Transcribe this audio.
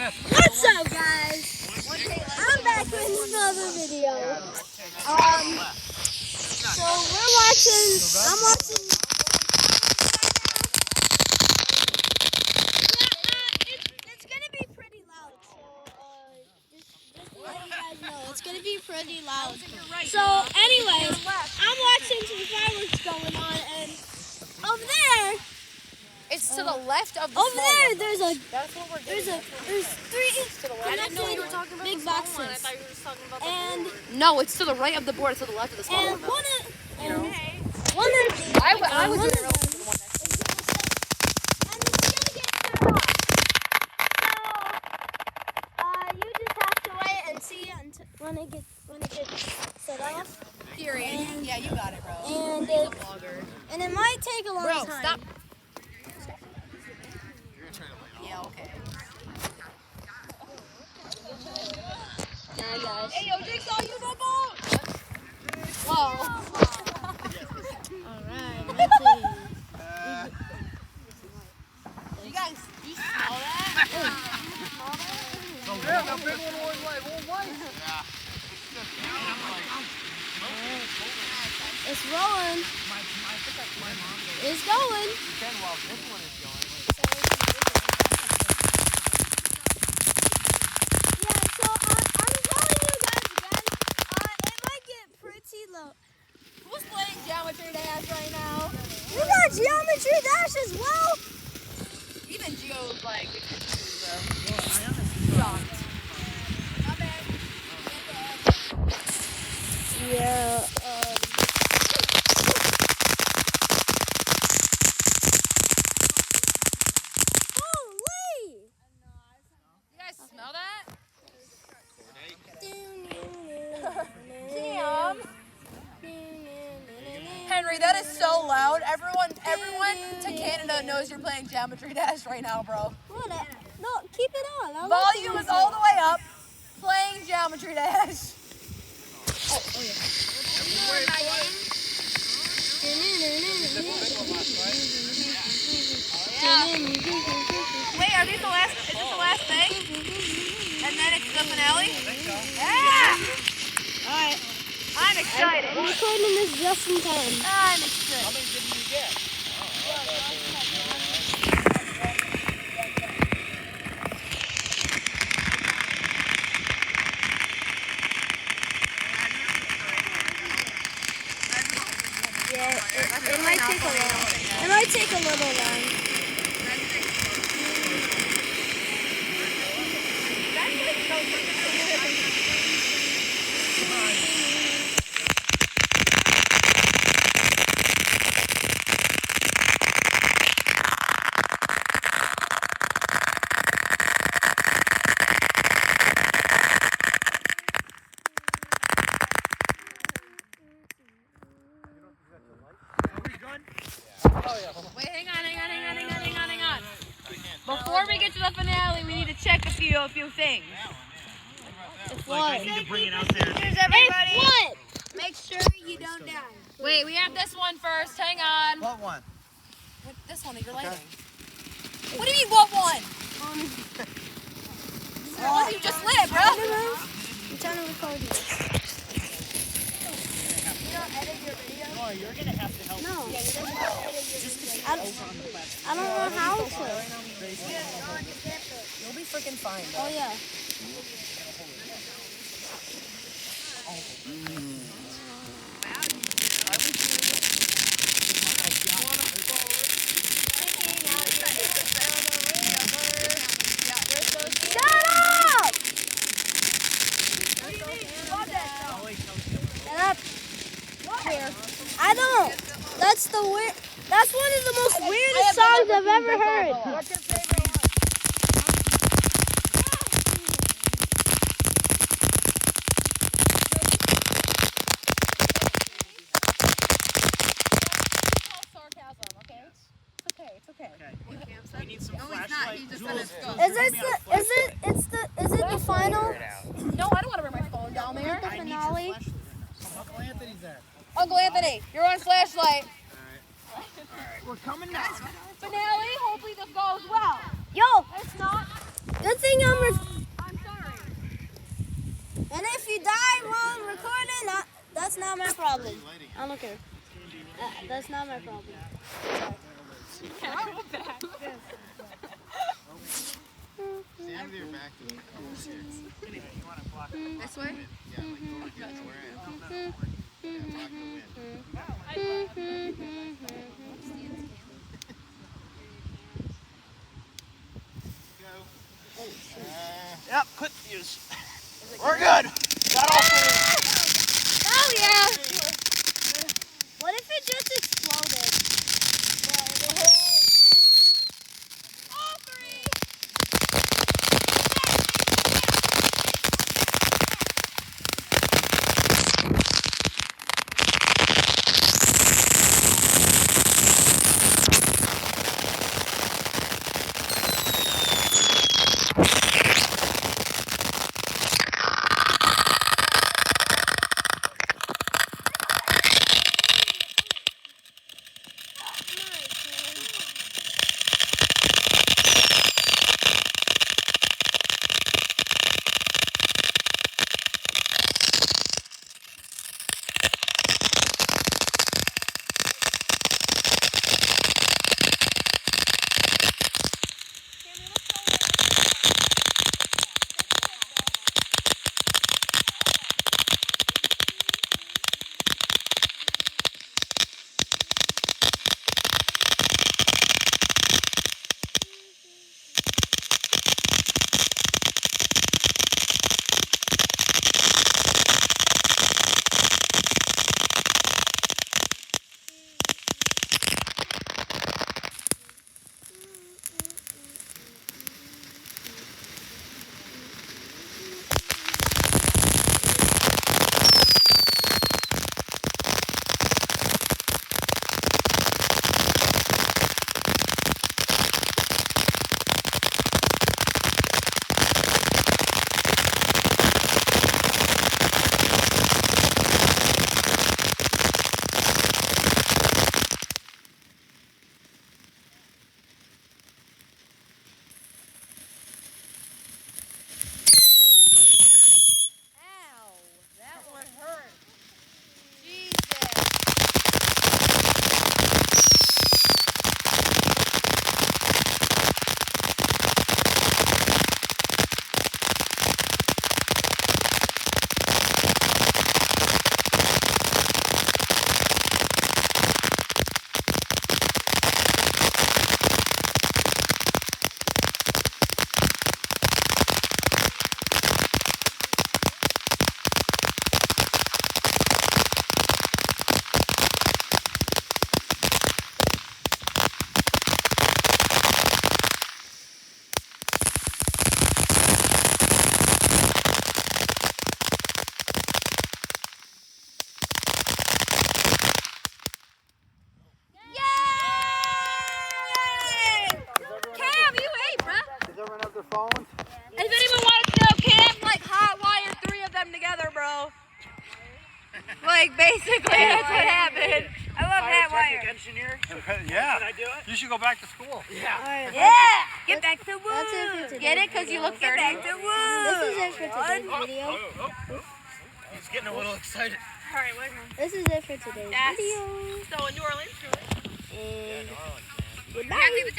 What's up, guys? I'm back with another video. So I'm watching. It's gonna be pretty loud. So just to let you guys know, it's gonna be pretty loud. So anyways, I'm watching some fireworks going on, and over there. It's to the left of the over there. There's three connected big boxes. And no, it's to the right of the board. It's to the left of the small and one. I was doing and it's gonna get turned off. So you just have to wait and see it when it gets set off. Period. Yeah, you got it, bro. And it might take a long time. Bro, stop. Yeah, okay. Nah, guys. Hey, yo, Jigsaw, you the boat! Whoa. Alright, let's see. You guys, you smell that? Yeah, that big one was like, white. It's rolling. It's going. Who's playing Geometry Dash right now? We got Geometry Dash as well. Even Geo's like, Yeah. Holy! you guys smell that? Damn. Henry, that is so loud. Everyone to Canada knows you're playing Geometry Dash right now, bro. What? No, keep it on. I like Volume is all the way up. Playing Geometry Dash. Wait, are these the last? Is this the last thing? And then it's the finale? Yeah! Alright. I'm excited. I'm recording this just in time. I'm excited. How many did you get? Yeah, it might take a while. It might take a little long. Wait, hang on. Before we get to the finale, we need to check a few things. What? I need to bring it out there. Here's everybody. What? Make sure you don't die. Wait, we have this one first. Hang on. What one? This one that you're lighting. What do you mean, what one? The one you just lit, bro. I'm trying to record you. Oh, you're going to have to help. No. I don't know how to. You'll be freaking fine, bro. Oh, yeah. Shut up! Shut up. I don't. That's one of the most weirdest songs I've ever heard. What's your favorite? It's okay. We need some flashlight. Is it the final? No, I don't want to bring my phone down there. The finale? Uncle Anthony's there. Uncle Anthony, you're on flashlight. We're coming now. Finale, hopefully this goes well. Yo, It's not. good thing I'm not my problem. I don't care. That's not my problem. Can I go back? Stand with your back to it. This way? Yeah, like go against where I am. Yeah, block the wind. Go. Yep, quit the fuse. We're good. Got all three. Oh yeah. What if it just exploded? All three. If anyone wants to know, Cam, like hotwired 3 of them together, bro. Like, basically, that's what happened. I love that wire. Engineer. Yeah. Can I do it? You should go back to school. Yeah. Yeah! Get back to wood. That's it for today's Get it? Because you look 30. Get back to wood. This is it for today's video. He's getting a little excited. All right, wait a minute. This is it for today's That's- video. So in New Orleans, And New Orleans. goodbye.